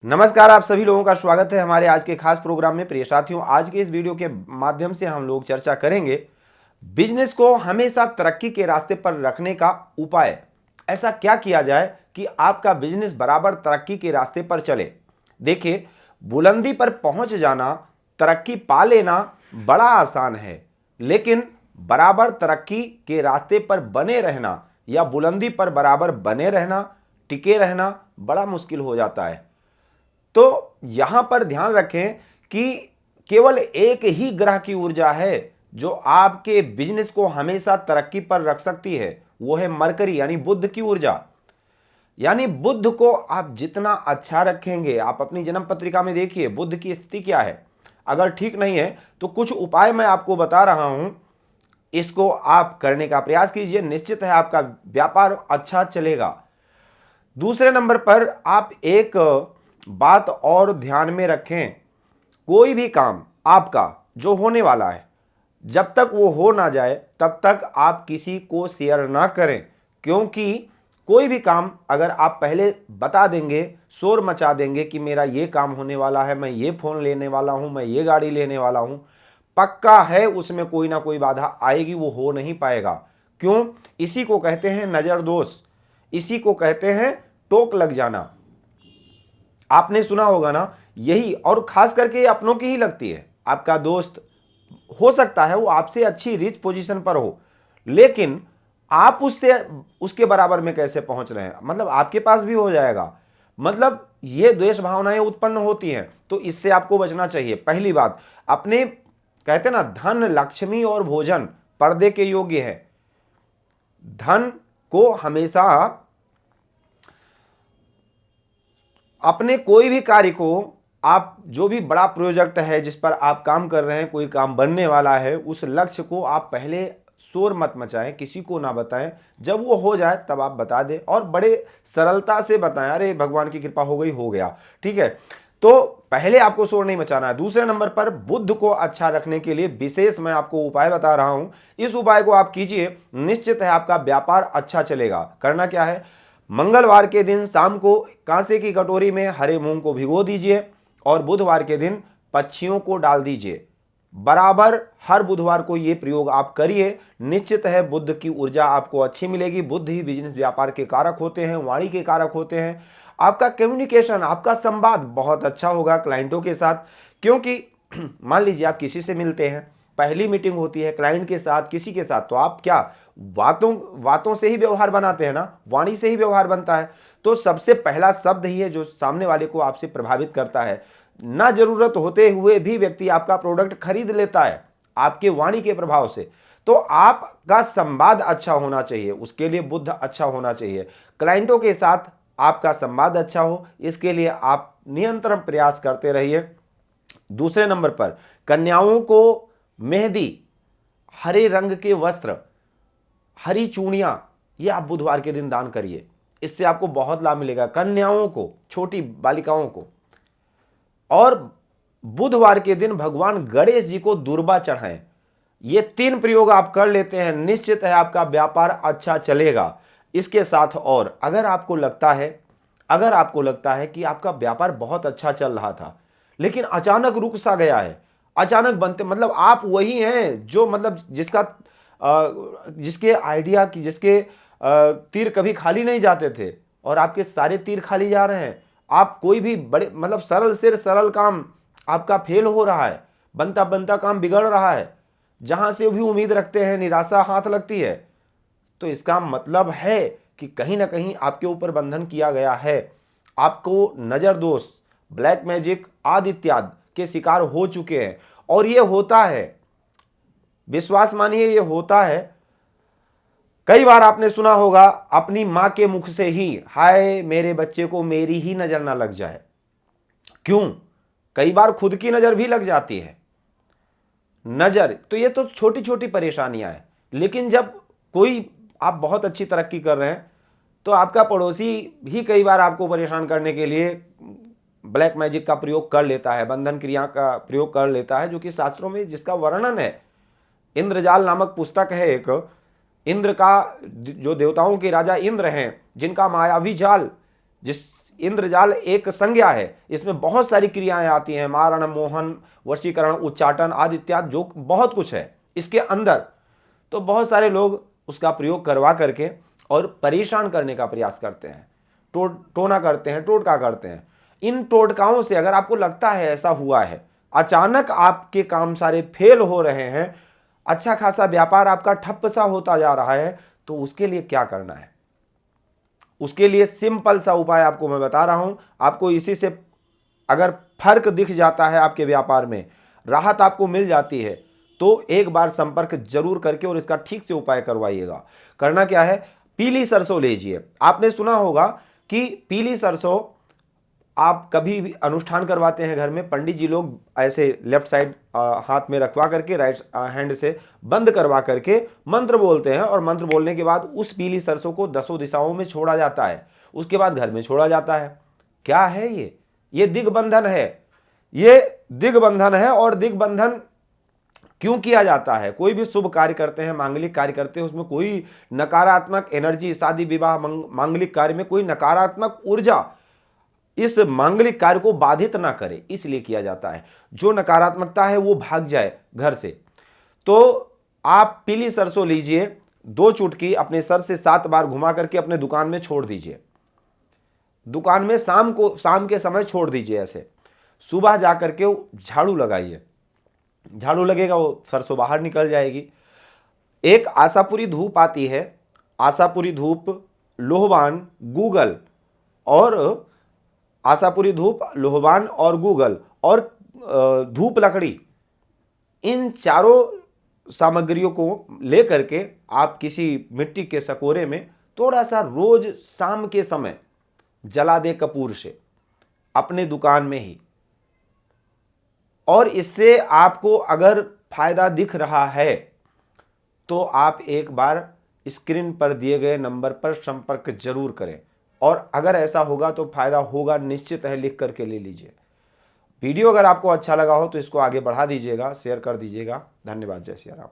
नमस्कार, आप सभी लोगों का स्वागत है हमारे आज के खास प्रोग्राम में। प्रिय साथियों, आज के इस वीडियो के माध्यम से हम लोग चर्चा करेंगे बिजनेस को हमेशा तरक्की के रास्ते पर रखने का उपाय। ऐसा क्या किया जाए कि आपका बिजनेस बराबर तरक्की के रास्ते पर चले। देखिए, बुलंदी पर पहुंच जाना, तरक्की पा लेना बड़ा आसान है, लेकिन बराबर तरक्की के रास्ते पर बने रहना या बुलंदी पर बराबर बने रहना, टिके रहना बड़ा मुश्किल हो जाता है। तो यहां पर ध्यान रखें कि केवल एक ही ग्रह की ऊर्जा है जो आपके बिजनेस को हमेशा तरक्की पर रख सकती है, वो है मरकरी यानी बुध की ऊर्जा। यानी बुध को आप जितना अच्छा रखेंगे, आप अपनी जन्म पत्रिका में देखिए बुध की स्थिति क्या है। अगर ठीक नहीं है तो कुछ उपाय मैं आपको बता रहा हूं, इसको आप करने का प्रयास कीजिए, निश्चित है आपका व्यापार अच्छा चलेगा। दूसरे नंबर पर आप एक बात और ध्यान में रखें, कोई भी काम आपका जो होने वाला है, जब तक वो हो ना जाए तब तक आप किसी को शेयर ना करें। क्योंकि कोई भी काम अगर आप पहले बता देंगे, शोर मचा देंगे कि मेरा ये काम होने वाला है, मैं ये फ़ोन लेने वाला हूँ, मैं ये गाड़ी लेने वाला हूँ, पक्का है उसमें कोई ना कोई बाधा आएगी, वो हो नहीं पाएगा। क्यों? इसी को कहते हैं नज़र दोष, इसी को कहते हैं टोक लग जाना। आपने सुना होगा ना यही, और खास करके अपनों की ही लगती है। आपका दोस्त हो सकता है वो आपसे अच्छी रिच पोजीशन पर हो, लेकिन आप उससे उसके बराबर में कैसे पहुंच रहे हैं, मतलब आपके पास भी हो जाएगा, मतलब ये द्वेष भावनाएं उत्पन्न होती हैं। तो इससे आपको बचना चाहिए। पहली बात, अपने कहते ना धन, लक्ष्मी और भोजन पर्दे के योग्य है। धन को हमेशा अपने कोई भी कार्य को, आप जो भी बड़ा प्रोजेक्ट है जिस पर आप काम कर रहे हैं, कोई काम बनने वाला है, उस लक्ष्य को आप पहले शोर मत मचाएं, किसी को ना बताएं। जब वो हो जाए तब आप बता दें और बड़े सरलता से बताएं, अरे भगवान की कृपा हो गई, हो गया, ठीक है। तो पहले आपको शोर नहीं मचाना है। दूसरे नंबर पर बुद्ध को अच्छा रखने के लिए विशेष मैं आपको उपाय बता रहा हूं, इस उपाय को आप कीजिए, निश्चित है आपका व्यापार अच्छा चलेगा। करना क्या है, मंगलवार के दिन शाम को कांसे की कटोरी में हरे मूंग को भिगो दीजिए और बुधवार के दिन पक्षियों को डाल दीजिए। बराबर हर बुधवार को ये प्रयोग आप करिए, निश्चित है बुध की ऊर्जा आपको अच्छी मिलेगी। बुध ही बिजनेस व्यापार के कारक होते हैं, वाणी के कारक होते हैं। आपका कम्युनिकेशन, आपका संवाद बहुत अच्छा होगा क्लाइंटों के साथ। क्योंकि मान लीजिए आप किसी से मिलते हैं, पहली मीटिंग होती है क्लाइंट के साथ, किसी के साथ, तो आप क्या बातों से ही व्यवहार बनाते हैं ना, वाणी से ही व्यवहार बनता है। तो सबसे पहला शब्द ही है जो सामने वाले को आपसे प्रभावित करता है। ना जरूरत होते हुए भी व्यक्ति आपका प्रोडक्ट खरीद लेता है आपके वाणी के प्रभाव से। तो आपका संवाद अच्छा होना चाहिए, उसके लिए बुद्ध अच्छा होना चाहिए। क्लाइंटों के साथ आपका संवाद अच्छा हो, इसके लिए आप निरंतर प्रयास करते रहिए। दूसरे नंबर पर कन्याओं को मेहंदी, हरे रंग के वस्त्र, हरी चूड़ियां, ये आप बुधवार के दिन दान करिए, इससे आपको बहुत लाभ मिलेगा। कन्याओं को, छोटी बालिकाओं को। और बुधवार के दिन भगवान गणेश जी को दुर्बा चढ़ाएं। ये 3 प्रयोग आप कर लेते हैं, निश्चित है आपका व्यापार अच्छा चलेगा। इसके साथ और अगर आपको लगता है कि आपका व्यापार बहुत अच्छा चल रहा था लेकिन अचानक रुक सा गया है, अचानक बनते, मतलब आप वही हैं जो मतलब जिसके आइडिया की, जिसके तीर कभी खाली नहीं जाते थे और आपके सारे तीर खाली जा रहे हैं। आप कोई भी बड़े मतलब सरल से सरल काम आपका फेल हो रहा है, बनता बनता काम बिगड़ रहा है, जहां से भी उम्मीद रखते हैं निराशा हाथ लगती है। तो इसका मतलब है कि कहीं ना कहीं आपके ऊपर बंधन किया गया है, आपको नजर दोष, ब्लैक मैजिक आदि इत्यादि के शिकार हो चुके हैं। और ये होता है, विश्वास मानिए ये होता है। कई बार आपने सुना होगा अपनी मां के मुख से ही, हाय मेरे बच्चे को मेरी ही नजर ना लग जाए। क्यों? कई बार खुद की नजर भी लग जाती है। नजर तो ये तो छोटी छोटी परेशानियां हैं, लेकिन जब कोई आप बहुत अच्छी तरक्की कर रहे हैं तो आपका पड़ोसी भी कई बार आपको परेशान करने के लिए ब्लैक मैजिक का प्रयोग कर लेता है, बंधन क्रिया का प्रयोग कर लेता है, जो कि शास्त्रों में जिसका वर्णन है। इंद्रजाल नामक पुस्तक है एक, इंद्र का, जो देवताओं के राजा इंद्र हैं, जिनका मायावी जाल, जिस इंद्रजाल एक संज्ञा है, इसमें बहुत सारी क्रियाएं आती हैं, मारण, मोहन, वशीकरण, उच्चाटन आदि इत्यादि, जो बहुत कुछ है इसके अंदर। तो बहुत सारे लोग उसका प्रयोग करवा करके और परेशान करने का प्रयास करते हैं, टोना करते हैं, टोटका करते हैं। इन टोटकाओं से अगर आपको लगता है ऐसा हुआ है, अचानक आपके काम सारे फेल हो रहे हैं, अच्छा खासा व्यापार आपका ठप्प सा होता जा रहा है, तो उसके लिए क्या करना है? उसके लिए सिंपल सा उपाय आपको मैं बता रहा हूं। आपको इसी से अगर फर्क दिख जाता है, आपके व्यापार में राहत आपको मिल जाती है, तो एक बार संपर्क जरूर करके और इसका ठीक से उपाय करवाइएगा। करना क्या है, पीली सरसों लीजिए। आपने सुना होगा कि पीली सरसों आप कभी भी अनुष्ठान करवाते हैं घर में, पंडित जी लोग ऐसे लेफ्ट साइड हाथ में रखवा करके राइट हैंड से बंद करवा करके मंत्र बोलते हैं, और मंत्र बोलने के बाद उस पीली सरसों को 10 दिशाओं में छोड़ा जाता है, उसके बाद घर में छोड़ा जाता है। क्या है ये दिग्बंधन है। ये दिग्बंधन है। और दिग्बंधन क्यों किया जाता है? कोई भी शुभ कार्य करते हैं, मांगलिक कार्य करते हैं, उसमें कोई नकारात्मक एनर्जी, शादी विवाह मांगलिक कार्य में कोई नकारात्मक ऊर्जा इस मांगलिक कार्य को बाधित ना करे, इसलिए किया जाता है। जो नकारात्मकता है वो भाग जाए घर से। तो आप पीली सरसों लीजिए, 2 चुटकी अपने सर से 7 बार घुमा करके अपने दुकान में छोड़ दीजिए। दुकान में शाम के समय छोड़ दीजिए। ऐसे सुबह जाकर के झाड़ू लगाइए, झाड़ू लगेगा वो सरसों बाहर निकल जाएगी। एक आशापुरी धूप आती है, आशापुरी धूप, लोहबान, गूगल, और आशापुरी धूप, लोहबान और गूगल और धूप लकड़ी, इन चारों सामग्रियों को लेकर के आप किसी मिट्टी के सकोरे में थोड़ा सा रोज शाम के समय जला दे कपूर से अपने दुकान में ही। और इससे आपको अगर फायदा दिख रहा है तो आप एक बार स्क्रीन पर दिए गए नंबर पर संपर्क जरूर करें, और अगर ऐसा होगा तो फायदा होगा निश्चित है, लिख करके ले लीजिए। वीडियो अगर आपको अच्छा लगा हो तो इसको आगे बढ़ा दीजिएगा, शेयर कर दीजिएगा। धन्यवाद। जय सिया राम।